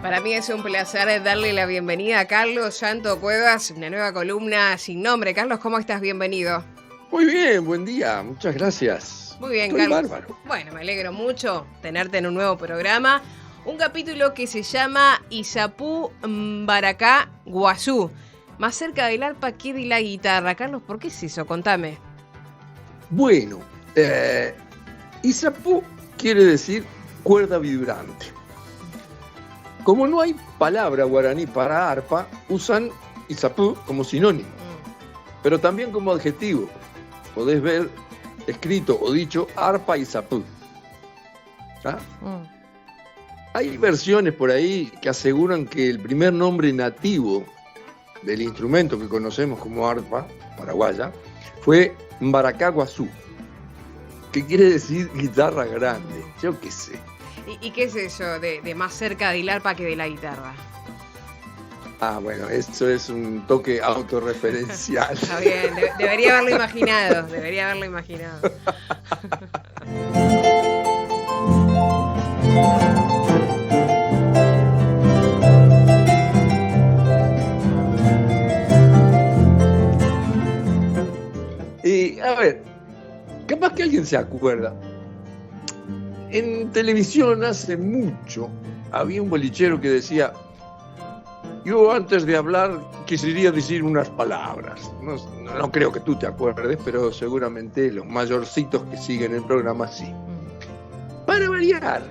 Para mí es un placer darle la bienvenida a Carlos Santo Cuevas, una nueva columna sin nombre. Carlos, ¿cómo estás? Bienvenido. Muy bien, buen día, muchas gracias. Muy bien, Estoy Carlos. bárbaro. Bueno, me alegro mucho tenerte en un nuevo programa. Un capítulo que se llama Isapú Mbaracá Guazú. Más cerca del arpa que de la guitarra. Carlos, ¿por qué es eso? Contame. Bueno, Isapú quiere decir cuerda vibrante. Como no hay palabra guaraní para arpa, usan Isapú como sinónimo, pero también como adjetivo. Podés ver escrito o dicho arpa Isapú. ¿Ah? Hay versiones por ahí que aseguran que el primer nombre nativo del instrumento que conocemos como arpa paraguaya fue Mbaracá Guazú, que quiere decir guitarra grande. Yo qué sé. ¿Y qué es eso de más cerca del arpa que de la guitarra? Ah, bueno, eso es un toque autorreferencial. Está bien, debería haberlo imaginado. Y a ver, capaz que alguien se acuerda. En televisión hace mucho había un bolichero que decía: yo antes de hablar quisiera decir unas palabras. No creo que tú te acuerdes, pero seguramente los mayorcitos que siguen el programa sí. Para variar,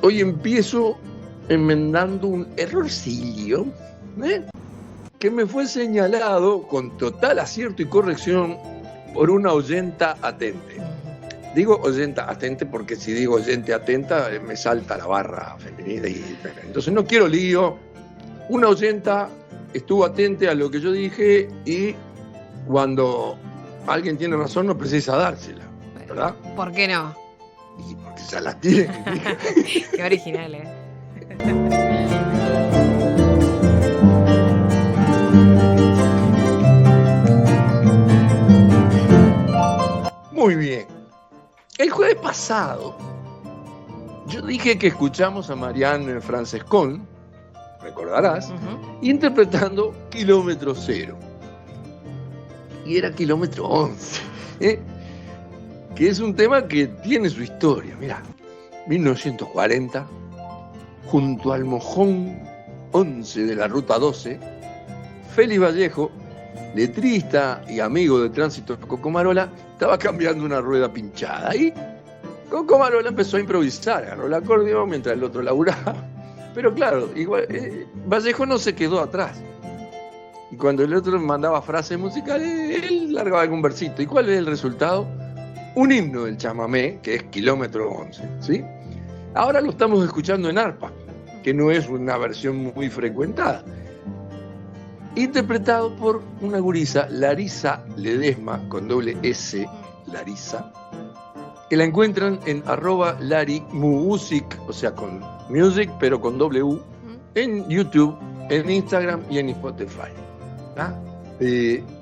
hoy empiezo enmendando un errorcillo, que me fue señalado con total acierto y corrección por una oyenta atente. Digo oyenta atente porque si digo oyente atenta me salta la barra femenina y entonces no quiero lío. Una oyenta estuvo atente a lo que yo dije y cuando alguien tiene razón no precisa dársela, ¿verdad? ¿Por qué no? Y porque ya la tiene. Qué original, Muy bien. El jueves pasado yo dije que escuchamos a Marianne Francescon, recordarás, interpretando Kilómetro Cero. Y era Kilómetro 11, que es un tema que tiene su historia. Mirá, 1940, junto al mojón 11 de la Ruta 12, Félix Vallejo, letrista y amigo de Tránsito Cocomarola, estaba cambiando una rueda pinchada y Cocomarola empezó a improvisar, agarró el acordeón mientras el otro laburaba. Pero claro, igual, Vallejo no se quedó atrás. Y cuando el otro mandaba frases musicales, él largaba algún versito. ¿Y cuál es el resultado? Un himno del chamamé, que es Kilómetro 11, ¿sí? Ahora lo estamos escuchando en arpa, que no es una versión muy frecuentada. Interpretado por una gurisa, Larisa Ledesma, con doble S, Larisa, que la encuentran en @LariMusic, o sea, con music, pero con W, en YouTube, en Instagram y en Spotify. ¿Ah?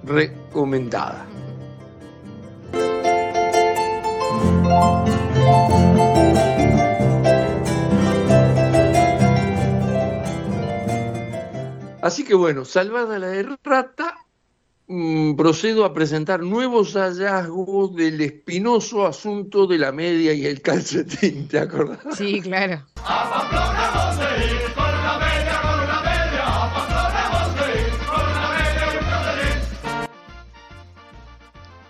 Recomendada. Así que bueno, salvada la errata, procedo a presentar nuevos hallazgos del espinoso asunto de la media y el calcetín, ¿te acordás? Sí, claro. A Pamplona vamos a ir con una media, a Pamplona vamos a ir con una media y un calcetín.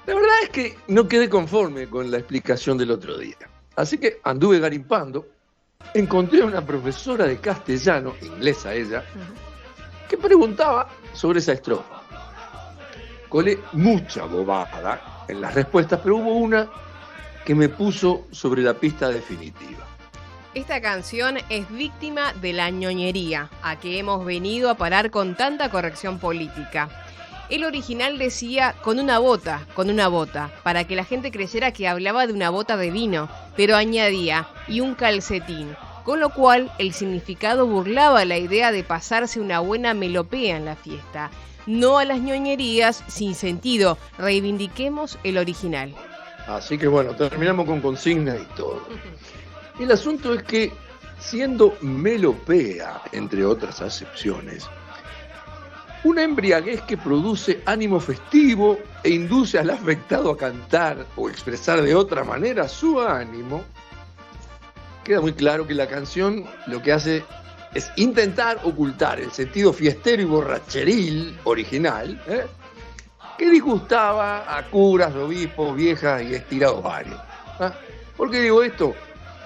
La verdad es que no quedé conforme con la explicación del otro día. Así que anduve garimpando, encontré a una profesora de castellano, inglesa ella, que preguntaba sobre esa estrofa. Colé mucha bobada en las respuestas, pero hubo una que me puso sobre la pista definitiva. Esta canción es víctima de la ñoñería a que hemos venido a parar con tanta corrección política. El original decía con una bota, para que la gente creyera que hablaba de una bota de vino, pero añadía y un calcetín, con lo cual el significado burlaba la idea de pasarse una buena melopea en la fiesta. No a las ñoñerías sin sentido, reivindiquemos el original. Así que bueno, terminamos con consigna y todo. El asunto es que siendo melopea, entre otras acepciones, una embriaguez que produce ánimo festivo e induce al afectado a cantar o expresar de otra manera su ánimo, queda muy claro que la canción lo que hace es intentar ocultar el sentido fiestero y borracheril original, que disgustaba a curas, obispos, viejas y estirados varios. ¿Por qué digo esto?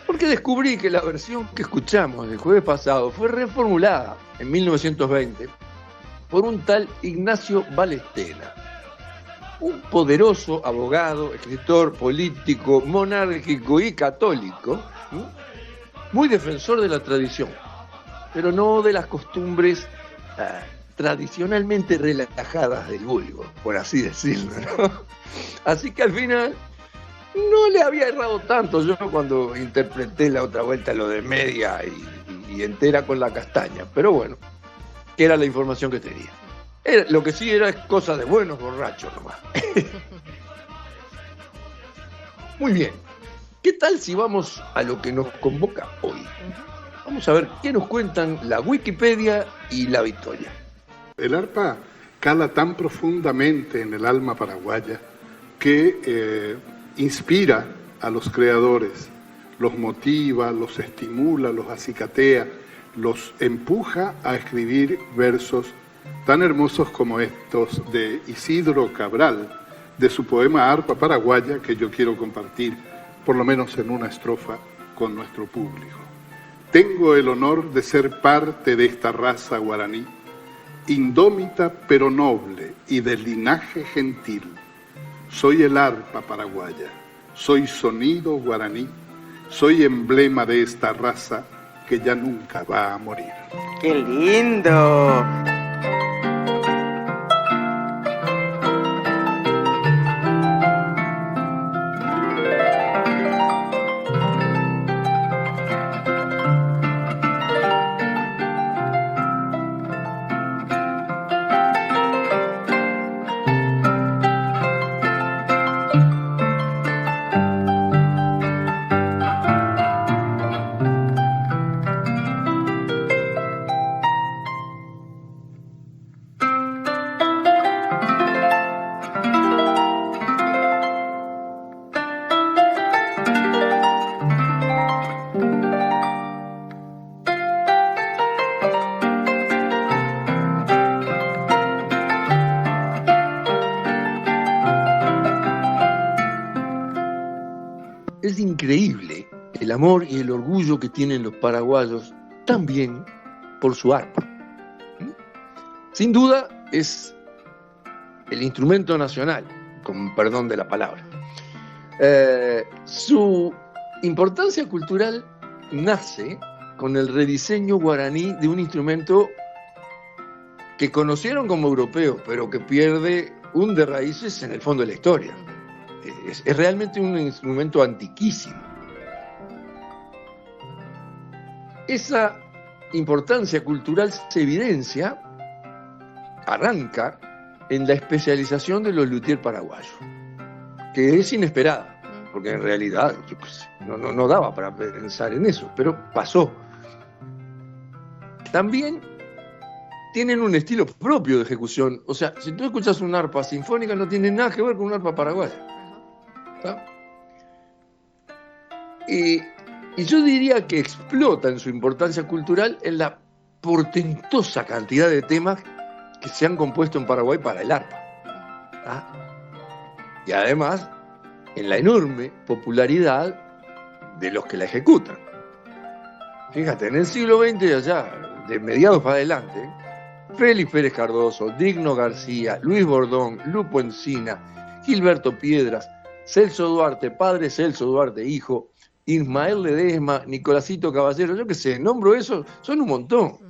Porque descubrí que la versión que escuchamos el jueves pasado fue reformulada en 1920 por un tal Ignacio Balestena, un poderoso abogado, escritor, político, monárquico y católico, muy defensor de la tradición, pero no de las costumbres tradicionalmente relajadas del vulgo, por así decirlo, ¿no? Así que al final no le había errado tanto yo cuando interpreté la otra vuelta lo de media y entera con la castaña, pero bueno, que era la información que tenía. Lo que sí era cosa de buenos borrachos nomás. Muy bien, ¿qué tal si vamos a lo que nos convoca hoy? Vamos a ver qué nos cuentan la Wikipedia y la Victoria. El arpa cala tan profundamente en el alma paraguaya que inspira a los creadores, los motiva, los estimula, los acicatea, los empuja a escribir versos tan hermosos como estos de Isidro Cabral, de su poema Arpa Paraguaya, que yo quiero compartir, por lo menos en una estrofa, con nuestro público. Tengo el honor de ser parte de esta raza guaraní, indómita pero noble y de linaje gentil. Soy el arpa paraguaya, soy sonido guaraní, soy emblema de esta raza que ya nunca va a morir. ¡Qué lindo! Es increíble el amor y el orgullo que tienen los paraguayos también por su arpa. Sin duda es el instrumento nacional, con perdón de la palabra. Su importancia cultural nace con el rediseño guaraní de un instrumento que conocieron como europeo, pero que pierde de raíces en el fondo de la historia. Es realmente un instrumento antiquísimo. Esa importancia cultural se evidencia, arranca en la especialización de los luthiers paraguayos, que es inesperada, porque en realidad no daba para pensar en eso, pero pasó. También tienen un estilo propio de ejecución, o sea, si tú escuchas una arpa sinfónica no tiene nada que ver con una arpa paraguaya. Y yo diría que explota en su importancia cultural en la portentosa cantidad de temas que se han compuesto en Paraguay para el arpa. Y además, en la enorme popularidad de los que la ejecutan. Fíjate, en el siglo XX y allá, de mediados para adelante, Félix Pérez Cardoso, Digno García, Luis Bordón, Lupo Encina, Gilberto Piedras, Celso Duarte, padre Celso Duarte, hijo, Ismael Ledesma, Nicolásito Caballero, yo qué sé, nombro eso, son un montón.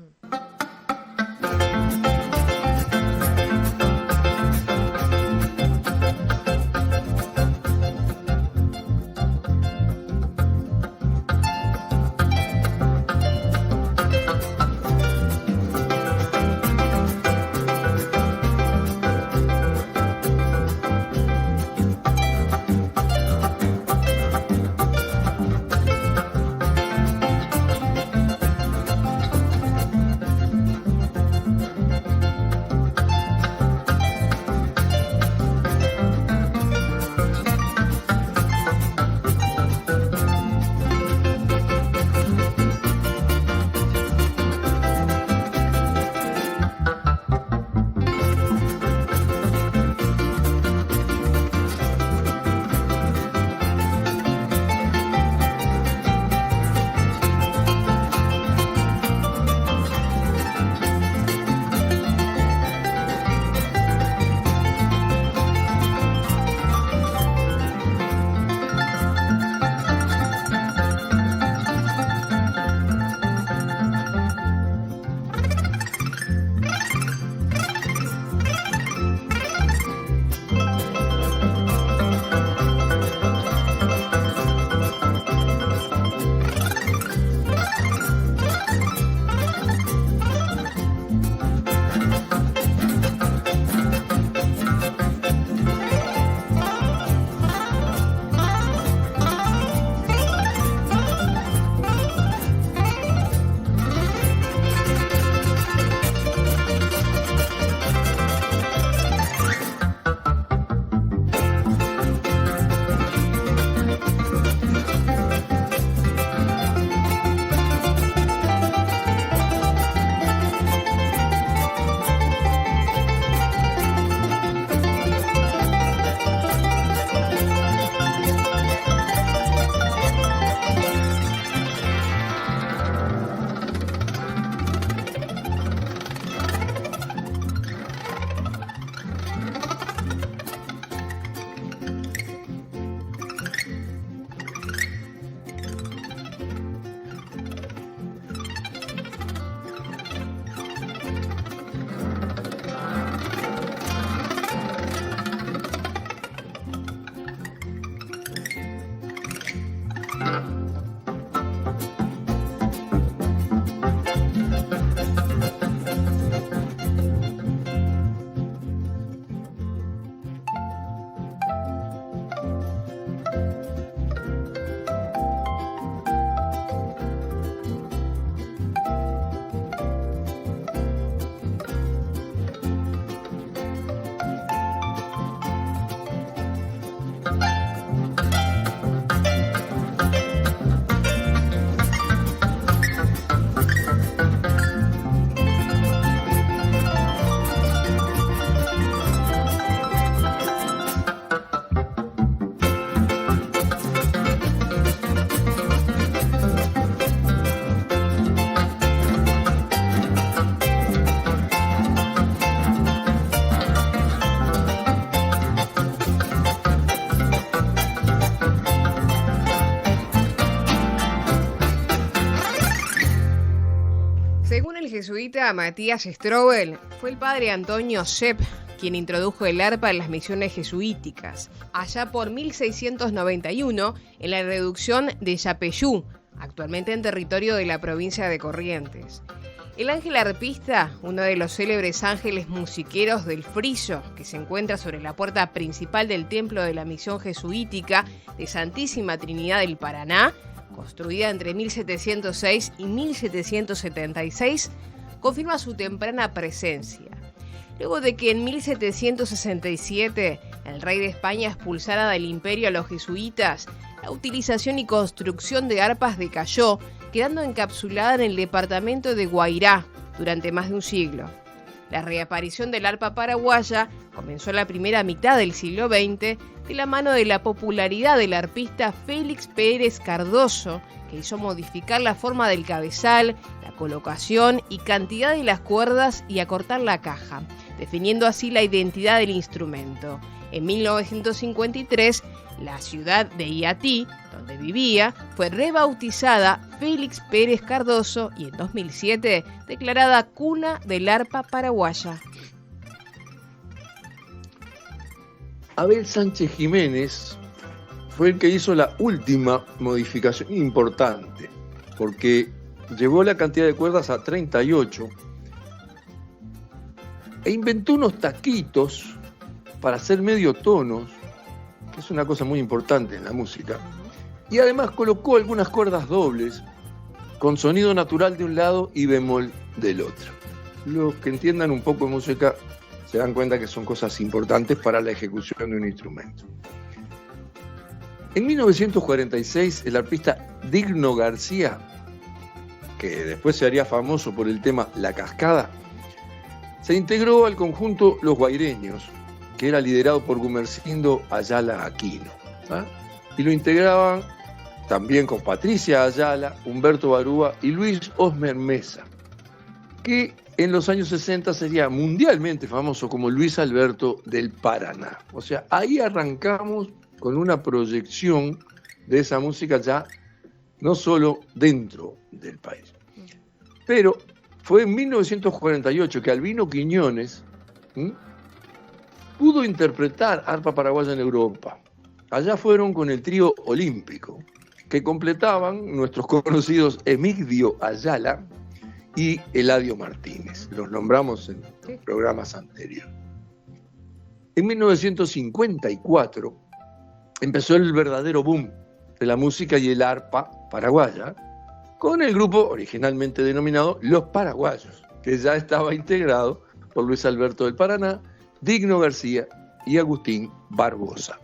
jesuita Matías Strobel fue el padre Antonio Sepp quien introdujo el arpa en las misiones jesuíticas, allá por 1691 en la reducción de Yapeyú, actualmente en territorio de la provincia de Corrientes. El ángel arpista, uno de los célebres ángeles musiqueros del friso, que se encuentra sobre la puerta principal del templo de la misión jesuítica de Santísima Trinidad del Paraná, construida entre 1706 y 1776, confirma su temprana presencia. Luego de que en 1767 el rey de España expulsara del imperio a los jesuitas, la utilización y construcción de arpas decayó, quedando encapsulada en el departamento de Guairá durante más de un siglo. La reaparición del arpa paraguaya comenzó en la primera mitad del siglo XX de la mano de la popularidad del arpista Félix Pérez Cardoso, que hizo modificar la forma del cabezal, la colocación y cantidad de las cuerdas y acortar la caja, definiendo así la identidad del instrumento. En 1953, la ciudad de Iatí, donde vivía, fue rebautizada Félix Pérez Cardoso y en 2007 declarada cuna del arpa paraguaya. Abel Sánchez Jiménez fue el que hizo la última modificación importante, porque llevó la cantidad de cuerdas a 38 e inventó unos taquitos para hacer medio tonos, que es una cosa muy importante en la música, y además colocó algunas cuerdas dobles con sonido natural de un lado y bemol del otro. Los que entiendan un poco de música se dan cuenta que son cosas importantes para la ejecución de un instrumento. En 1946, el arpista Digno García, que después se haría famoso por el tema La Cascada, se integró al conjunto Los Guaireños, que era liderado por Gumersindo Ayala Aquino, ¿ah? Y lo integraban también con Patricia Ayala, Humberto Barúa y Luis Osmer Mesa, que en los años 60 sería mundialmente famoso como Luis Alberto del Paraná. O sea, ahí arrancamos con una proyección de esa música ya no solo dentro del país. Pero fue en 1948 que Albino Quiñones pudo interpretar arpa paraguaya en Europa. Allá fueron con el trío olímpico, que completaban nuestros conocidos Emigdio Ayala y Eladio Martínez. Los nombramos en programas anteriores. En 1954 empezó el verdadero boom de la música y el arpa paraguaya, con el grupo originalmente denominado Los Paraguayos, que ya estaba integrado por Luis Alberto del Paraná, Digno García y Agustín Barbosa.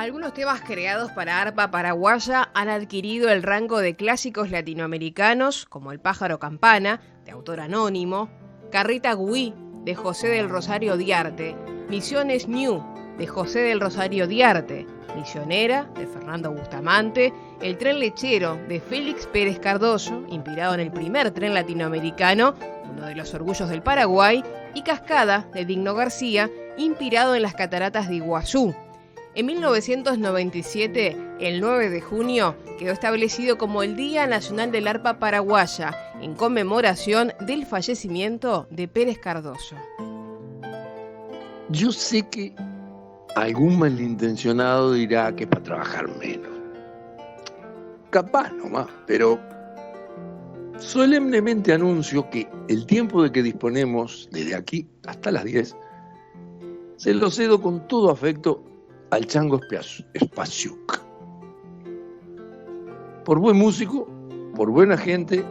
Algunos temas creados para arpa paraguaya han adquirido el rango de clásicos latinoamericanos, como El pájaro campana, de autor anónimo, Carreta Güí, de José del Rosario Diarte, Misiones Ñu, de José del Rosario Diarte, Misionera, de Fernando Bustamante, El tren lechero, de Félix Pérez Cardoso, inspirado en el primer tren latinoamericano, uno de los orgullos del Paraguay, y Cascada, de Digno García, inspirado en las cataratas de Iguazú. En 1997, el 9 de junio, quedó establecido como el Día Nacional del Arpa Paraguaya, en conmemoración del fallecimiento de Pérez Cardoso. Yo sé que algún malintencionado dirá que es para trabajar menos. Capaz nomás, pero solemnemente anuncio que el tiempo de que disponemos desde aquí hasta las 10 se lo cedo con todo afecto al Chango Spasiuk. Por buen músico, por buena gente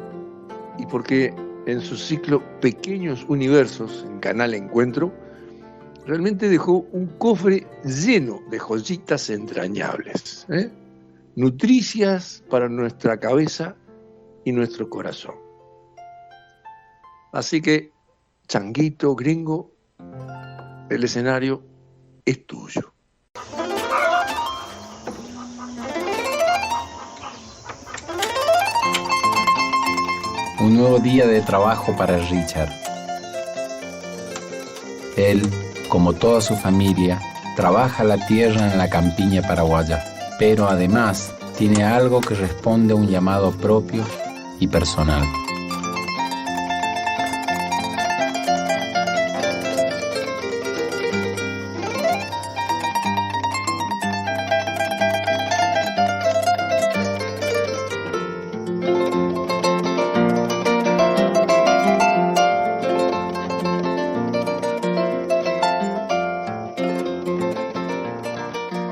y porque en su ciclo Pequeños Universos en Canal Encuentro realmente dejó un cofre lleno de joyitas entrañables, nutricias para nuestra cabeza y nuestro corazón. Así que, Changuito gringo, el escenario es tuyo. Un nuevo día de trabajo para Richard. Él, como toda su familia, trabaja la tierra en la campiña paraguaya, pero además tiene algo que responde a un llamado propio y personal.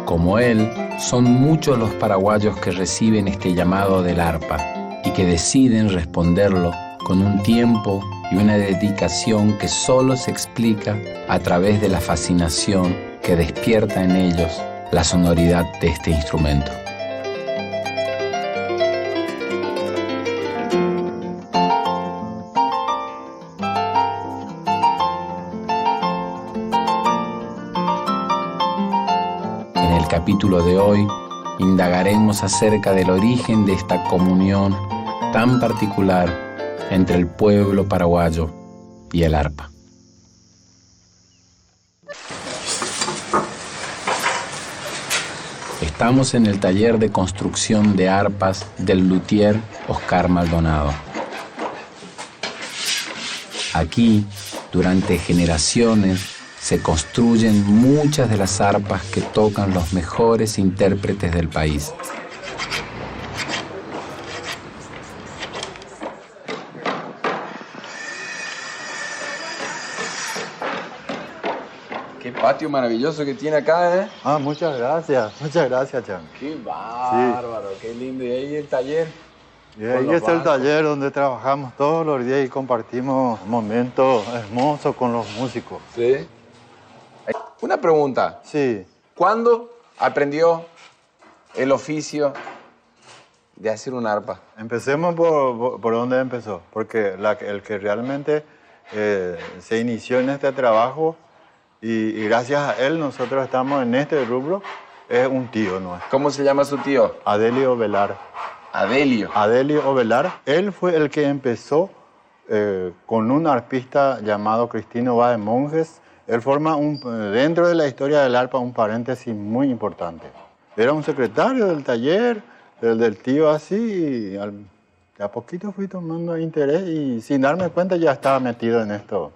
Como él, son muchos los paraguayos que reciben este llamado del arpa y que deciden responderlo con un tiempo y una dedicación que solo se explica a través de la fascinación que despierta en ellos la sonoridad de este instrumento. En el capítulo de hoy, indagaremos acerca del origen de esta comunión tan particular entre el pueblo paraguayo y el arpa. Estamos en el taller de construcción de arpas del luthier Oscar Maldonado. Aquí, durante generaciones, se construyen muchas de las arpas que tocan los mejores intérpretes del país. Qué patio maravilloso que tiene acá, ¿eh? Muchas gracias, Chan. Qué bárbaro, sí. Qué lindo. ¿Y ahí el taller? Y ahí está el taller donde trabajamos todos los días y compartimos momentos hermosos con los músicos. Sí. Una pregunta. Sí. ¿Cuándo aprendió el oficio de hacer una arpa? Empecemos por donde empezó, porque el que realmente se inició en este trabajo y gracias a él nosotros estamos en este rubro, es un tío nuestro. ¿Cómo se llama su tío? Adelio Ovelar. Adelio Ovelar. Él fue el que empezó con un arpista llamado Cristino Báez Monjes. Él forma dentro de la historia del arpa un paréntesis muy importante. Era un secretario del taller, del tío así, y de a poquito fui tomando interés y sin darme cuenta ya estaba metido en esto.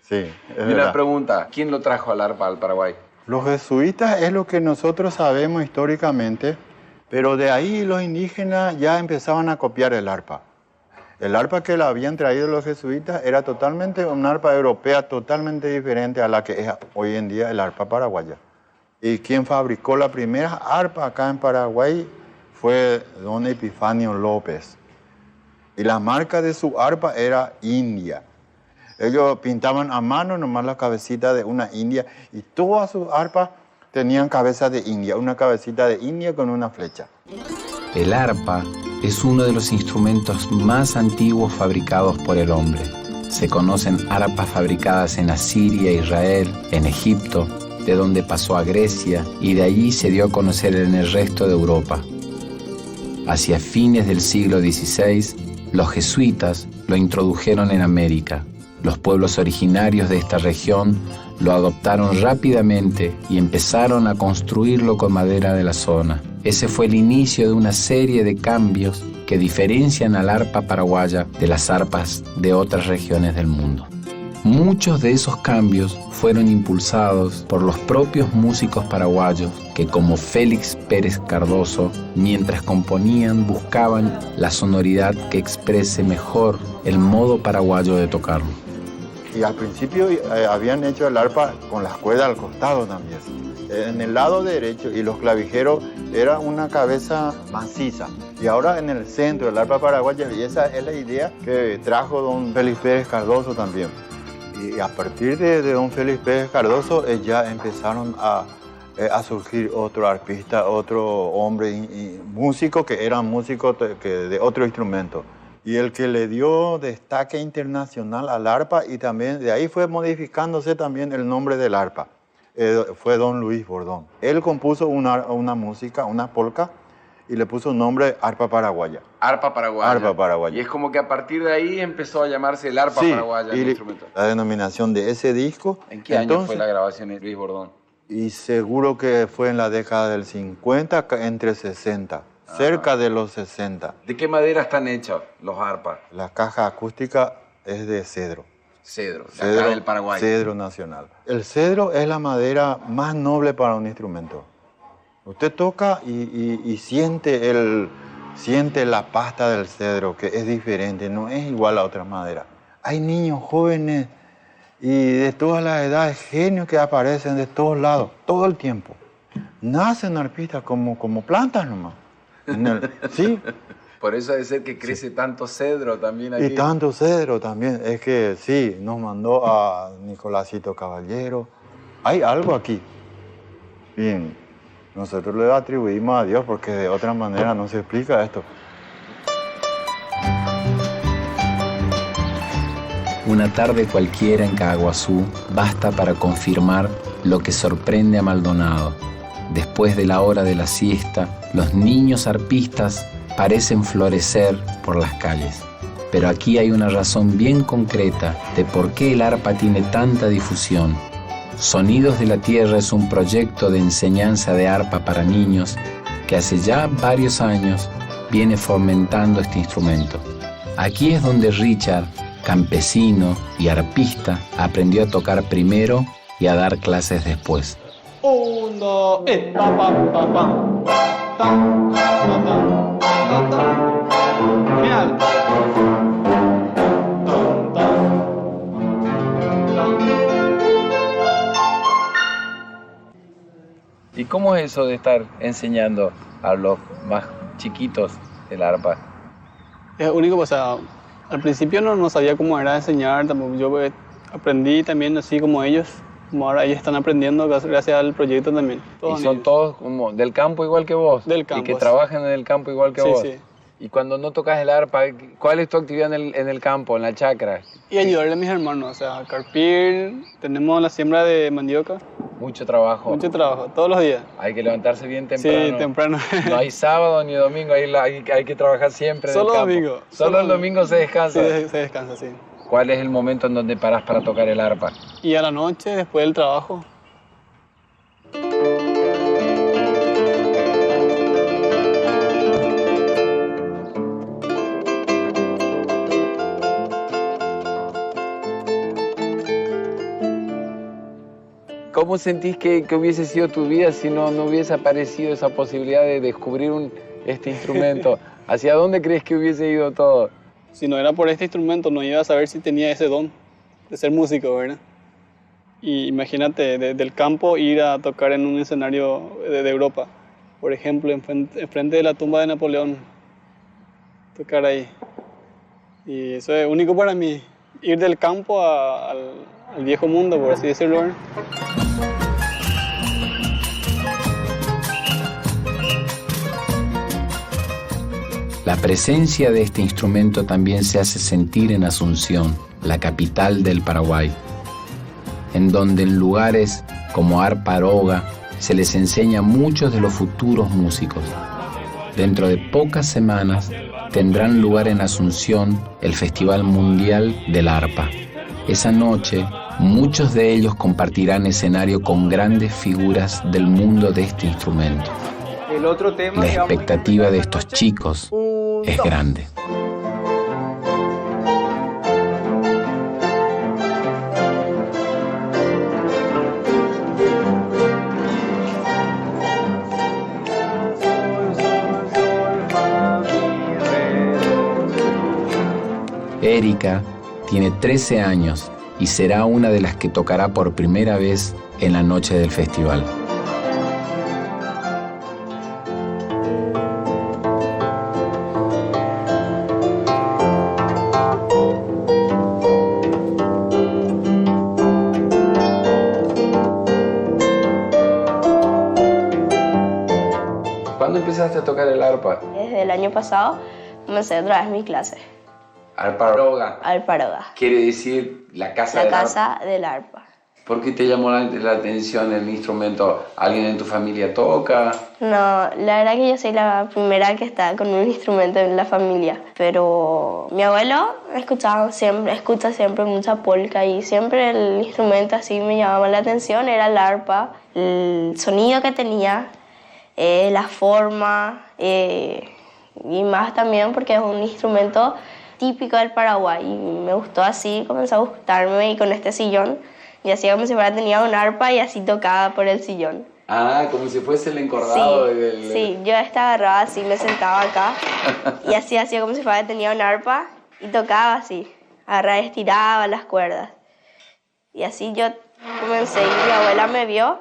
Sí, y una pregunta, ¿quién lo trajo al arpa al Paraguay? Los jesuitas es lo que nosotros sabemos históricamente, pero de ahí los indígenas ya empezaban a copiar el arpa. El arpa que la habían traído los jesuitas era totalmente una arpa europea, totalmente diferente a la que es hoy en día el arpa paraguaya. Y quien fabricó la primera arpa acá en Paraguay fue don Epifanio López. Y la marca de su arpa era India. Ellos pintaban a mano nomás la cabecita de una india y todas sus arpas tenían cabeza de india, una cabecita de india con una flecha. El arpa es uno de los instrumentos más antiguos fabricados por el hombre. Se conocen arpas fabricadas en Asiria, Israel, en Egipto, de donde pasó a Grecia y de allí se dio a conocer en el resto de Europa. Hacia fines del siglo XVI, los jesuitas lo introdujeron en América. Los pueblos originarios de esta región lo adoptaron rápidamente y empezaron a construirlo con madera de la zona. Ese fue el inicio de una serie de cambios que diferencian al arpa paraguaya de las arpas de otras regiones del mundo. Muchos de esos cambios fueron impulsados por los propios músicos paraguayos que, como Félix Pérez Cardoso, mientras componían buscaban la sonoridad que exprese mejor el modo paraguayo de tocarlo. Y al principio habían hecho el arpa con las cuerdas al costado también. En el lado derecho y los clavijeros era una cabeza maciza. Y ahora en el centro el arpa paraguaya, y esa es la idea que trajo don Félix Pérez Cardoso también. Y a partir de don Félix Pérez Cardoso ya empezaron a surgir otro arpista, otro hombre y músico que eran músicos de otro instrumento. Y el que le dio destaque internacional al arpa, y también de ahí fue modificándose también el nombre del arpa, fue don Luis Bordón. Él compuso una música, una polca, y le puso nombre arpa paraguaya. Arpa paraguaya. Arpa paraguaya. Y es como que a partir de ahí empezó a llamarse el arpa paraguaya, el instrumento. La denominación de ese disco. ¿En qué año fue la grabación de Luis Bordón? Y seguro que fue en la década del 50, entre 60. Cerca de los 60. ¿De qué madera están hechos los arpas? La caja acústica es de cedro. Cedro, de acá del Paraguay. Cedro nacional. El cedro es la madera más noble para un instrumento. Usted toca y siente la pasta del cedro, que es diferente, no es igual a otras maderas. Hay niños jóvenes y de todas las edades, genios que aparecen de todos lados, todo el tiempo. Nacen arpistas como plantas nomás. Sí. Por eso debe ser que crece tanto cedro también aquí. Y tanto cedro también. Es que sí, nos mandó a Nicolásito Caballero. Hay algo aquí. Bien, nosotros le atribuimos a Dios porque de otra manera no se explica esto. Una tarde cualquiera en Caaguazú basta para confirmar lo que sorprende a Maldonado. Después de la hora de la siesta, los niños arpistas parecen florecer por las calles. Pero aquí hay una razón bien concreta de por qué el arpa tiene tanta difusión. Sonidos de la Tierra es un proyecto de enseñanza de arpa para niños que hace ya varios años viene fomentando este instrumento. Aquí es donde Richard, campesino y arpista, aprendió a tocar primero y a dar clases después. 1, 2, pa, pa, pa, pa. Tam, tam, tam, tam, tam. Genial. Tam, tam. ¿Y cómo es eso de estar enseñando a los más chiquitos el arpa? Es único, o sea, al principio no sabía cómo era enseñar, tampoco yo aprendí también así como ellos. Como ahora ellos están aprendiendo gracias al proyecto también. ¿Y son todos como del campo igual que vos? Del campo. ¿Y que trabajan en el campo igual que vos? Sí. Y cuando no tocas el arpa, ¿cuál es tu actividad en el campo, en la chacra? Y ayudarle a mis hermanos, o sea, carpir, tenemos la siembra de mandioca. Mucho trabajo. Mucho trabajo, todos los días. Hay que levantarse bien temprano. Sí, temprano. No hay sábado ni domingo, hay que trabajar siempre en el campo. Domingo. Solo el domingo se descansa. Sí, se descansa, sí. ¿Cuál es el momento en donde parás para tocar el arpa? Y a la noche, después del trabajo. ¿Cómo sentís que hubiese sido tu vida si no hubiese aparecido esa posibilidad de descubrir este instrumento? ¿Hacia dónde crees que hubiese ido todo? Si no era por este instrumento, no iba a saber si tenía ese don de ser músico, ¿verdad? Y imagínate, del campo ir a tocar en un escenario de Europa. Por ejemplo, enfrente de la tumba de Napoleón. Tocar ahí. Y eso es único para mí. Ir del campo al viejo mundo, por así decirlo, ¿verdad? La presencia de este instrumento también se hace sentir en Asunción, la capital del Paraguay, en donde en lugares como Arpa Aroga se les enseña a muchos de los futuros músicos. Dentro de pocas semanas tendrán lugar en Asunción el Festival Mundial del Arpa. Esa noche, muchos de ellos compartirán escenario con grandes figuras del mundo de este instrumento. El otro tema, La expectativa de estos chicos es grande. Erika tiene 13 años y será una de las que tocará por primera vez en la noche del festival. ¿Cuándo empezaste a tocar el arpa? Desde el año pasado comencé otra vez mi clase. Arpa Aroga. Arpa Aroga. Quiere decir la casa La del casa arpa. del arpa. ¿Por qué te llamó la atención el instrumento? ¿Alguien en tu familia toca? No, la verdad que yo soy la primera que está con un instrumento en la familia. Pero mi abuelo escucha siempre mucha polka y siempre el instrumento así me llamaba la atención. Era el arpa, el sonido que tenía, la forma y más también porque es un instrumento típico del Paraguay. Y me gustó así, comenzó a gustarme y con este sillón. Y hacía como si fuera tenía un arpa y así tocaba por el sillón. Ah, como si fuese el encordado del... Sí, yo estaba agarrada así, me sentaba acá y así hacía como si fuera tenía un arpa y tocaba así. Agarraba y estiraba las cuerdas. Y así yo comencé y mi abuela me vio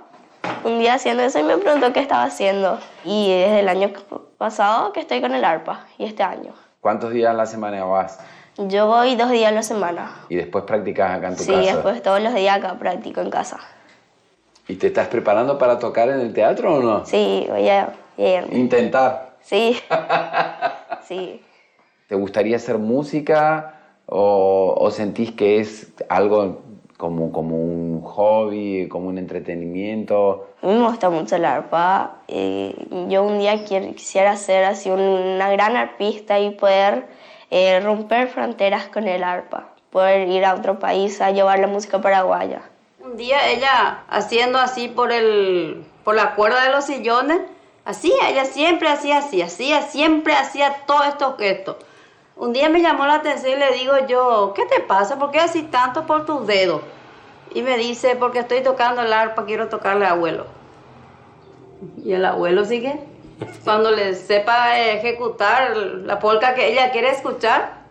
un día haciendo eso y me preguntó qué estaba haciendo. Y desde el año pasado que estoy con el arpa y este año. ¿Cuántos días a la semana vas? Yo voy 2 días a la semana. ¿Y después practicas acá en tu casa? Sí, después todos los días acá practico en casa. ¿Y te estás preparando para tocar en el teatro o no? Sí, voy a irme. ¿Intentar? Sí. Sí. ¿Te gustaría hacer música o sentís que es algo como un hobby, como un entretenimiento? A mí me gusta mucho el arpa. Yo un día quisiera ser así una gran arpista y poder romper fronteras con el arpa, poder ir a otro país a llevar la música paraguaya. Un día ella haciendo así por la cuerda de los sillones, así, ella siempre hacía así, siempre hacía todo estos gestos. Un día me llamó la atención y le digo yo, ¿qué te pasa? ¿Por qué así tanto por tus dedos? Y me dice, porque estoy tocando el arpa, quiero tocarle al abuelo. Y el abuelo sigue. Cuando le sepa ejecutar la polka que ella quiere escuchar,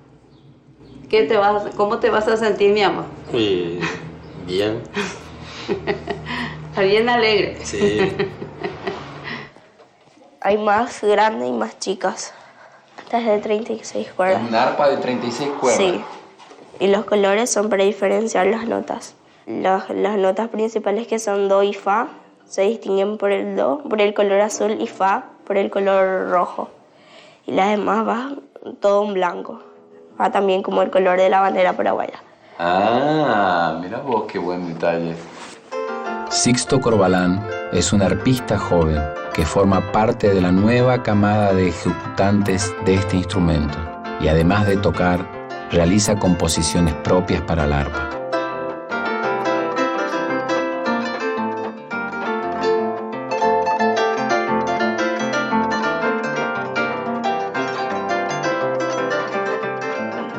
¿cómo te vas a sentir, mi amor? Bien. Bien alegre. Sí. Hay más grandes y más chicas. Esta es de 36 cuerdas. ¿Un arpa de 36 cuerdas? Sí. Y los colores son para diferenciar las notas. Las notas principales que son do y fa se distinguen por el do, por el color azul y fa por el color rojo. Y las demás va todo en blanco. Va también como el color de la bandera paraguaya. Ah, mira vos qué buen detalle. Sixto Corbalán es un arpista joven que forma parte de la nueva camada de ejecutantes de este instrumento y además de tocar, realiza composiciones propias para el arpa.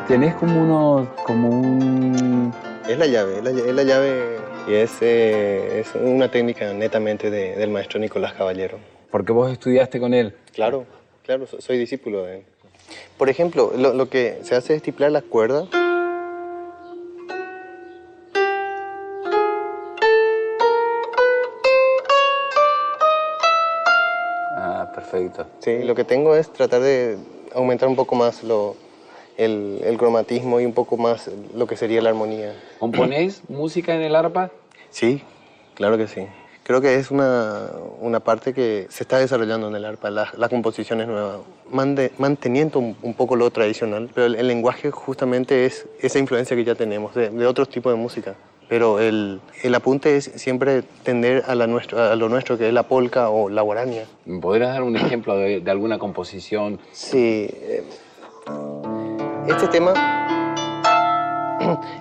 Tenés como un... Es la llave y es una técnica netamente del maestro Nicolás Caballero. Porque vos estudiaste con él. Claro, soy discípulo de él. Por ejemplo, lo que se hace es tiplar las cuerdas. Ah, perfecto. Sí, lo que tengo es tratar de aumentar un poco más el cromatismo y un poco más lo que sería la armonía. ¿Componés música en el arpa? Sí, claro que sí. Creo que es una parte que se está desarrollando en el arpa, la composición es nueva, manteniendo un poco lo tradicional, pero el lenguaje justamente es esa influencia que ya tenemos de otros tipos de música. Pero el apunte es siempre tender a lo nuestro, que es la polka o la guarania. ¿Me podrías dar un ejemplo de alguna composición? Sí. Este tema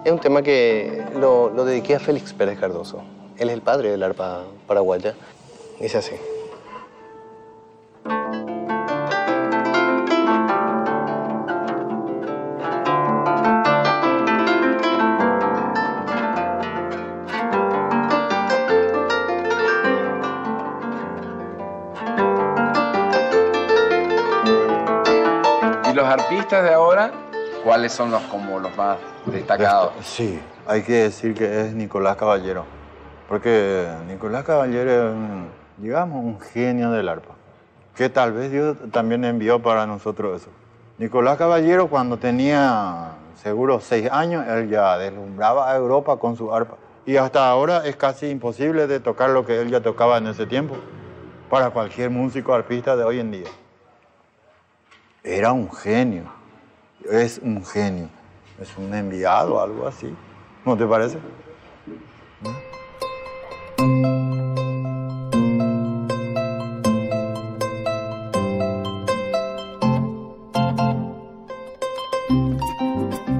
es un tema que lo dediqué a Félix Pérez Cardoso. Él es el padre del arpa paraguaya. Dice así. ¿Y los arpistas de ahora, cuáles son los más destacados? Sí, hay que decir que es Nicolás Caballero, porque Nicolás Caballero es, digamos, un genio del arpa, que tal vez Dios también envió para nosotros eso. Nicolás Caballero, cuando tenía seguro 6 años, él ya deslumbraba a Europa con su arpa. Y hasta ahora es casi imposible de tocar lo que él ya tocaba en ese tiempo, para cualquier músico arpista de hoy en día. Era un genio, es un genio, es un enviado, algo así, ¿no te parece?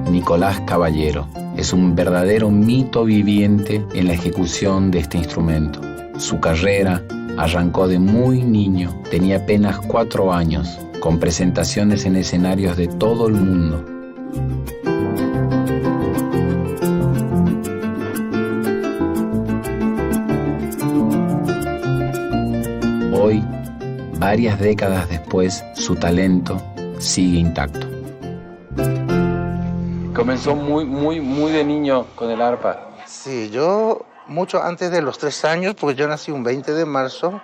Nicolás Caballero es un verdadero mito viviente en la ejecución de este instrumento. Su carrera arrancó de muy niño, tenía apenas 4 años, con presentaciones en escenarios de todo el mundo. Hoy, varias décadas después, su talento sigue intacto. Comenzó muy de niño con el arpa. Sí, yo mucho antes de los 3 años, porque yo nací un 20 de marzo,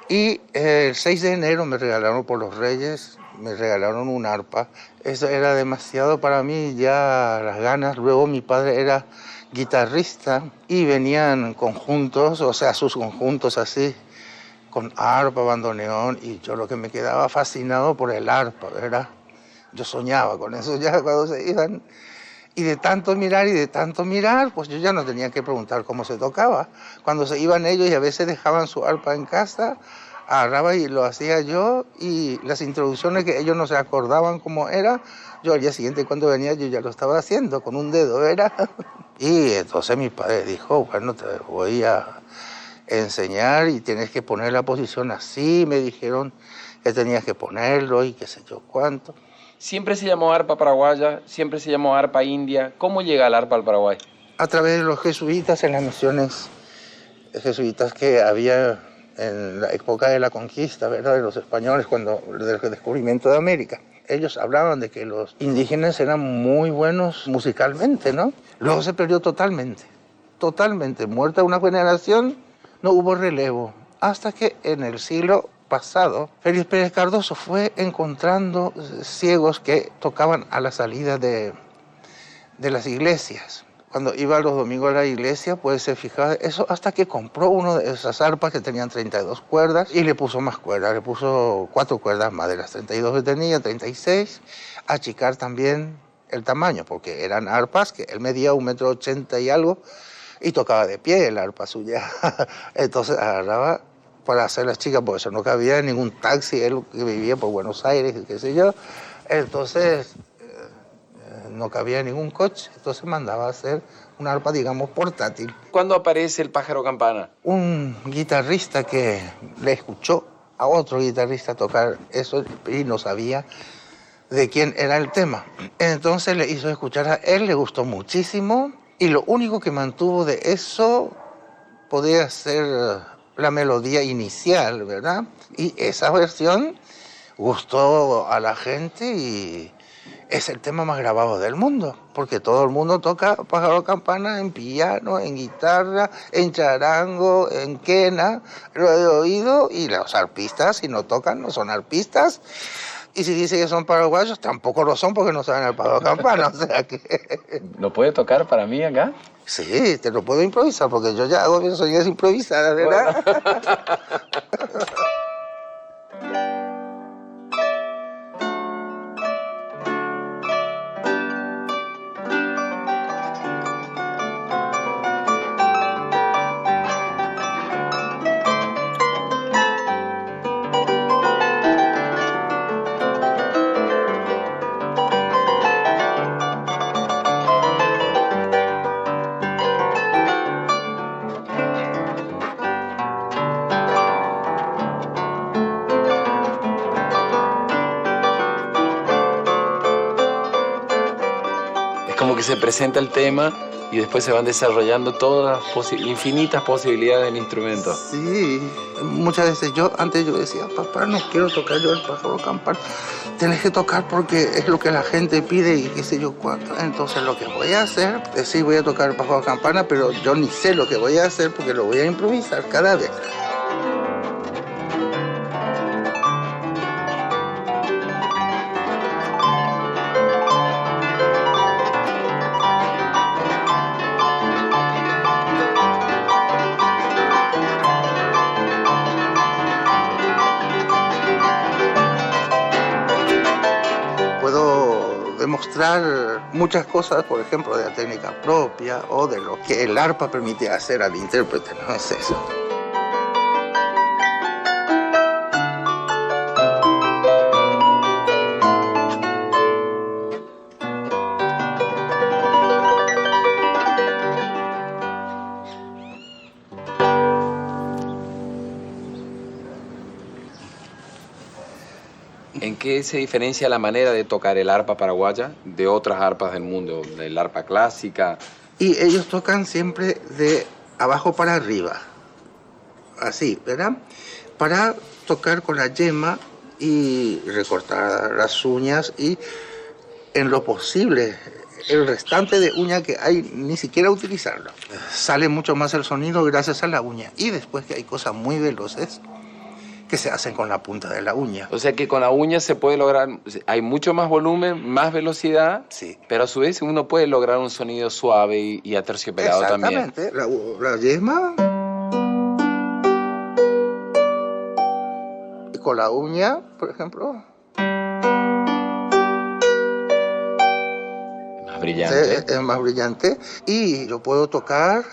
y el 6 de enero me regalaron por los Reyes, me regalaron un arpa. Eso era demasiado para mí, ya las ganas. Luego mi padre era guitarrista y venían conjuntos, o sea, sus conjuntos así, con arpa, bandoneón, y yo lo que me quedaba fascinado por el arpa, ¿verdad? Yo soñaba con eso ya cuando se iban. Y de tanto mirar, pues yo ya no tenía que preguntar cómo se tocaba. Cuando se iban ellos y a veces dejaban su arpa en casa, agarraba y lo hacía yo, y las introducciones que ellos no se acordaban cómo era, yo al día siguiente cuando venía yo ya lo estaba haciendo con un dedo, ¿verdad? Y entonces mi padre dijo, bueno, te voy a enseñar y tienes que poner la posición así. Me dijeron que tenías que ponerlo y qué sé yo cuánto. Siempre se llamó arpa paraguaya, siempre se llamó arpa india. ¿Cómo llega el arpa al Paraguay? A través de los jesuitas en las misiones jesuitas que había en la época de la conquista, ¿verdad? De los españoles, del descubrimiento de América. Ellos hablaban de que los indígenas eran muy buenos musicalmente, ¿no? Luego se perdió totalmente. Muerta una generación, no hubo relevo. Hasta que en el siglo pasado, Félix Pérez Cardoso fue encontrando ciegos que tocaban a la salida de las iglesias. Cuando iba los domingos a la iglesia, pues se fijaba eso, hasta que compró uno de esas arpas que tenían 32 cuerdas y le puso más cuerdas, le puso 4 cuerdas más de las 32 que tenía, 36, achicar también el tamaño, porque eran arpas que él medía 1,80 m y algo y tocaba de pie el arpa suya. Entonces agarraba para hacer las chicas, porque eso no cabía en ningún taxi, él que vivía por Buenos Aires, qué sé yo, entonces no cabía en ningún coche, entonces mandaba a hacer una arpa, digamos, portátil. ¿Cuándo aparece el pájaro campana? Un guitarrista que le escuchó a otro guitarrista tocar eso y no sabía de quién era el tema. Entonces le hizo escuchar a él, le gustó muchísimo, y lo único que mantuvo de eso podía ser la melodía inicial, ¿verdad? Y esa versión gustó a la gente y es el tema más grabado del mundo, porque todo el mundo toca pájaro campana en piano, en guitarra, en charango, en quena, lo he oído, y los arpistas, si no tocan, no son arpistas, Y si dice que son paraguayos, tampoco lo son porque no saben el palo de campana, o sea que... ¿Lo puede tocar para mí acá? Sí, te lo puedo improvisar, porque yo ya hago bien sonidos improvisadas, ¿verdad? Como que se presenta el tema y después se van desarrollando todas las infinitas posibilidades del instrumento. Sí, muchas veces antes yo decía, papá, no quiero tocar yo el pájaro campana. Tienes que tocar porque es lo que la gente pide y qué sé yo cuánto. Entonces lo que voy a hacer es sí, voy a tocar el pájaro campana, pero yo ni sé lo que voy a hacer porque lo voy a improvisar cada vez. Demostrar muchas cosas, por ejemplo, de la técnica propia o de lo que el arpa permite hacer al intérprete, ¿no es eso? ¿En qué se diferencia la manera de tocar el arpa paraguaya de otras arpas del mundo, del arpa clásica? Y ellos tocan siempre de abajo para arriba, así, ¿verdad? Para tocar con la yema y recortar las uñas y en lo posible el restante de uña que hay ni siquiera utilizarlo. Sale mucho más el sonido gracias a la uña. Y después que hay cosas muy veloces que se hacen con la punta de la uña. O sea que con la uña se puede lograr, hay mucho más volumen, más velocidad, sí, pero a su vez uno puede lograr un sonido suave y aterciopelado también. Exactamente, la yema y con la uña, por ejemplo. Más brillante. Es más brillante y yo puedo tocar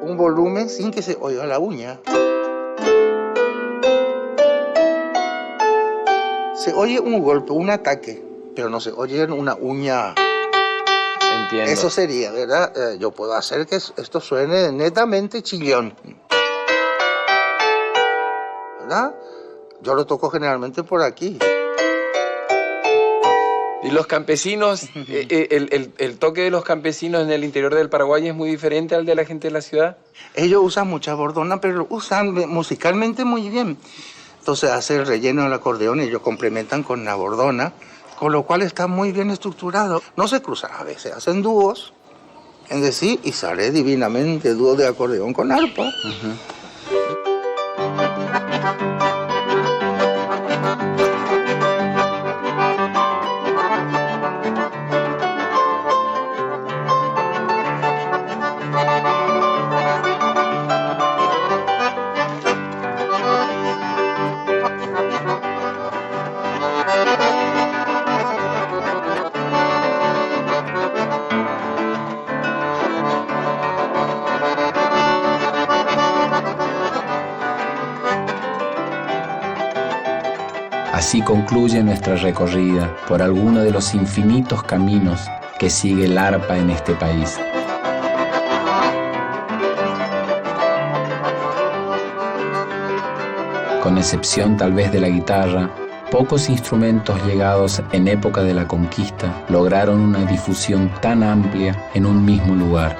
un volumen sin que se oiga la uña. Se oye un golpe, un ataque, pero no se oye una uña. Entiendo. Eso sería, ¿verdad? Yo puedo hacer que esto suene netamente chillón, ¿verdad? Yo lo toco generalmente por aquí. ¿Y los campesinos, el toque de los campesinos en el interior del Paraguay es muy diferente al de la gente de la ciudad? Ellos usan mucha bordona, pero lo usan musicalmente muy bien. Entonces hace el relleno del acordeón y ellos complementan con la bordona, con lo cual está muy bien estructurado. No se cruzan a veces, hacen dúos, en decir, y sale divinamente dúo de acordeón con arpa. Así concluye nuestra recorrida por alguno de los infinitos caminos que sigue el arpa en este país. Con excepción tal vez de la guitarra, pocos instrumentos llegados en época de la conquista lograron una difusión tan amplia en un mismo lugar.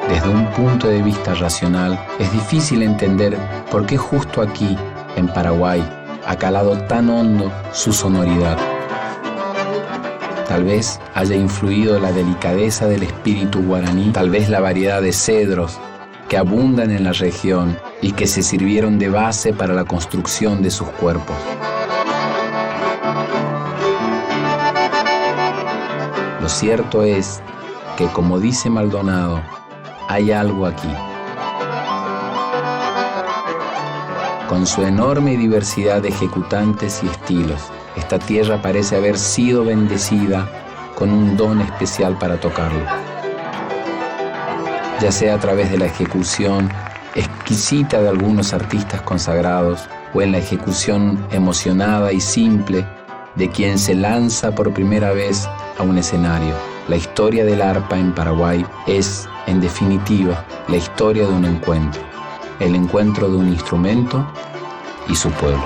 Desde un punto de vista racional, es difícil entender por qué justo aquí, en Paraguay, ha calado tan hondo su sonoridad. Tal vez haya influido la delicadeza del espíritu guaraní, tal vez la variedad de cedros que abundan en la región y que se sirvieron de base para la construcción de sus cuerpos. Lo cierto es que, como dice Maldonado, hay algo aquí. Con su enorme diversidad de ejecutantes y estilos, esta tierra parece haber sido bendecida con un don especial para tocarlo. Ya sea a través de la ejecución exquisita de algunos artistas consagrados o en la ejecución emocionada y simple de quien se lanza por primera vez a un escenario. La historia del arpa en Paraguay es, en definitiva, la historia de un encuentro, el encuentro de un instrumento y su pueblo.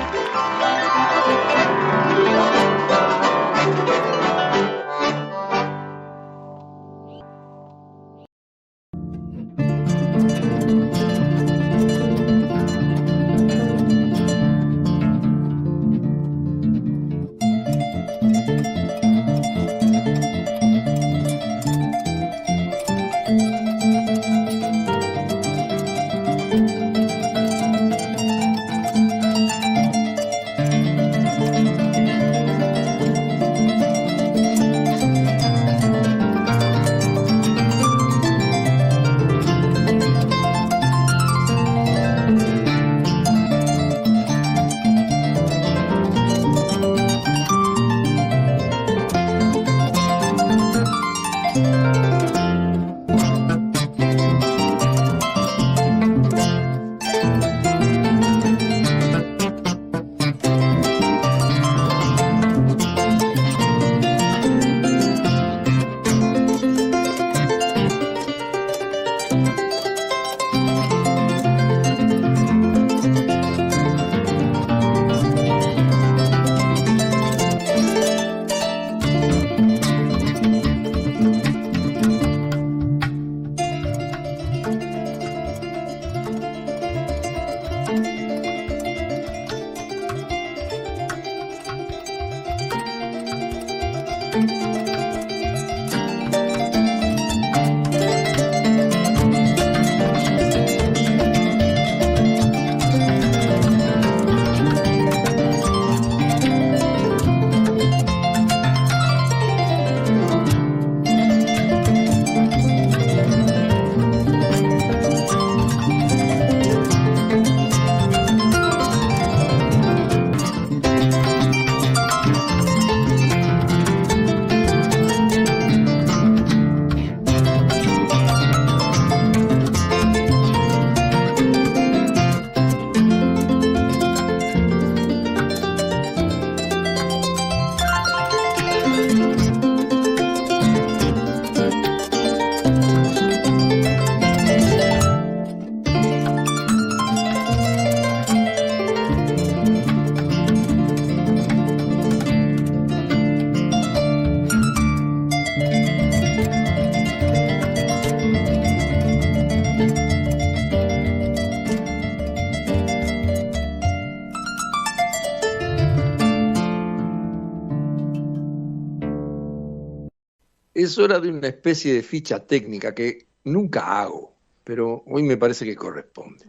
Es hora de una especie de ficha técnica que nunca hago, pero hoy me parece que corresponde.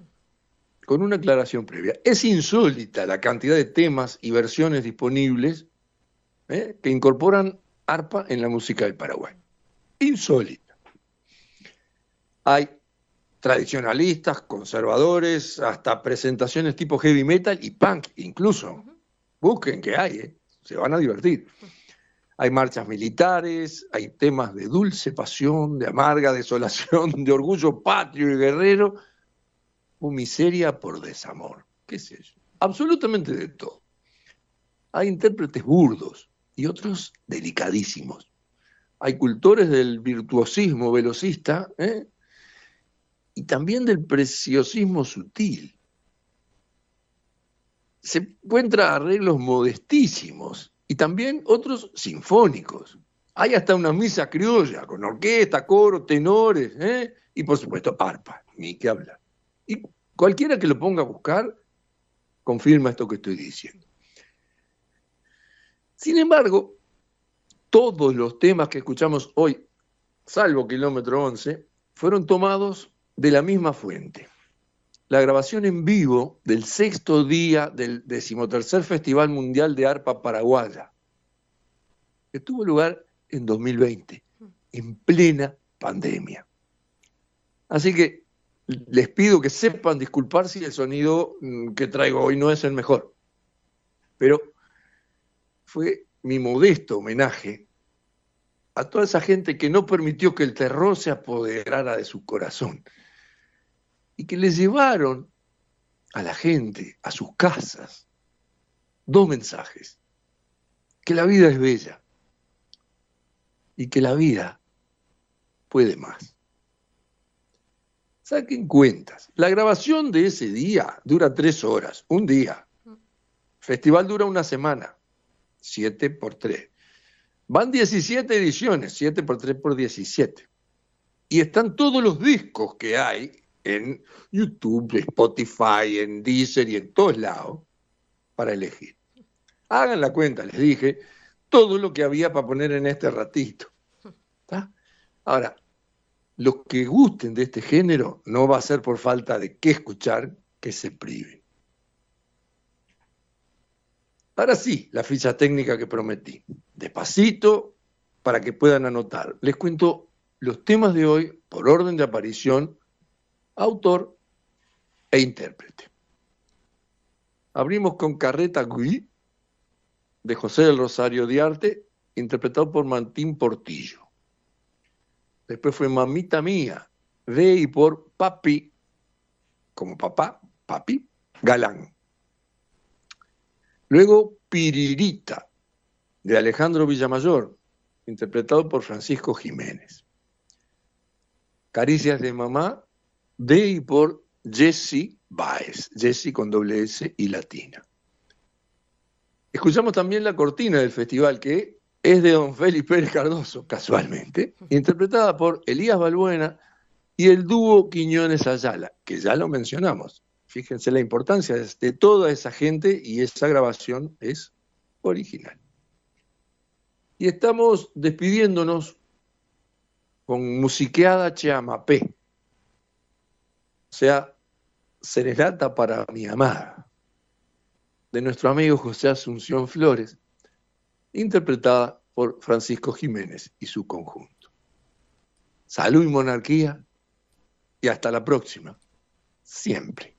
Con una aclaración previa. Es insólita la cantidad de temas y versiones disponibles que incorporan arpa en la música del Paraguay. Insólita. Hay tradicionalistas, conservadores, hasta presentaciones tipo heavy metal y punk incluso. Busquen que hay, se van a divertir. Hay marchas militares, hay temas de dulce pasión, de amarga desolación, de orgullo patrio y guerrero, o miseria por desamor, qué sé yo. Absolutamente de todo. Hay intérpretes burdos y otros delicadísimos. Hay cultores del virtuosismo velocista, y también del preciosismo sutil. Se encuentran arreglos modestísimos y también otros sinfónicos. Hay hasta una misa criolla con orquesta, coro, tenores, y por supuesto arpa, ni qué hablar. Y cualquiera que lo ponga a buscar confirma esto que estoy diciendo. Sin embargo, todos los temas que escuchamos hoy, salvo Kilómetro 11, fueron tomados de la misma fuente. La grabación en vivo del 6º día del 13º Festival Mundial de Arpa Paraguaya, que tuvo lugar en 2020, en plena pandemia. Así que les pido que sepan disculpar si el sonido que traigo hoy no es el mejor, pero fue mi modesto homenaje a toda esa gente que no permitió que el terror se apoderara de su corazón y que les llevaron a la gente, a sus casas, 2 mensajes: que la vida es bella y que la vida puede más. Saquen cuentas. La grabación de ese día dura 3 horas, un día. El festival dura una semana, 7 por 3. Van 17 ediciones, 7 por 3 por 17. Y están todos los discos que hay en YouTube, Spotify, en Deezer y en todos lados para elegir. Hagan la cuenta, les dije, todo lo que había para poner en este ratito. ¿Está? Ahora, los que gusten de este género no va a ser por falta de qué escuchar que se priven. Ahora sí, la ficha técnica que prometí. Despacito, para que puedan anotar. Les cuento los temas de hoy por orden de aparición, autor e intérprete. Abrimos con Carreta Gui, de José del Rosario Diarte, interpretado por Martín Portillo. Después fue Mamita Mía, de y por Papi, como papá, Papi, Galán. Luego Piririta, de Alejandro Villamayor, interpretado por Francisco Jiménez. Caricias de Mamá, de y por Jessy Báez, Jessy con doble S y latina. Escuchamos también la cortina del festival, que es de don Félix Pérez Cardoso, casualmente, interpretada por Elías Balbuena y el dúo Quiñones Ayala, que ya lo mencionamos. Fíjense la importancia de toda esa gente, y esa grabación es original. Y estamos despidiéndonos con Musiqueada Chiamapé, o sea, Serenata para mi amada, de nuestro amigo José Asunción Flores, interpretada por Francisco Jiménez y su conjunto. Salud y monarquía, y hasta la próxima, siempre.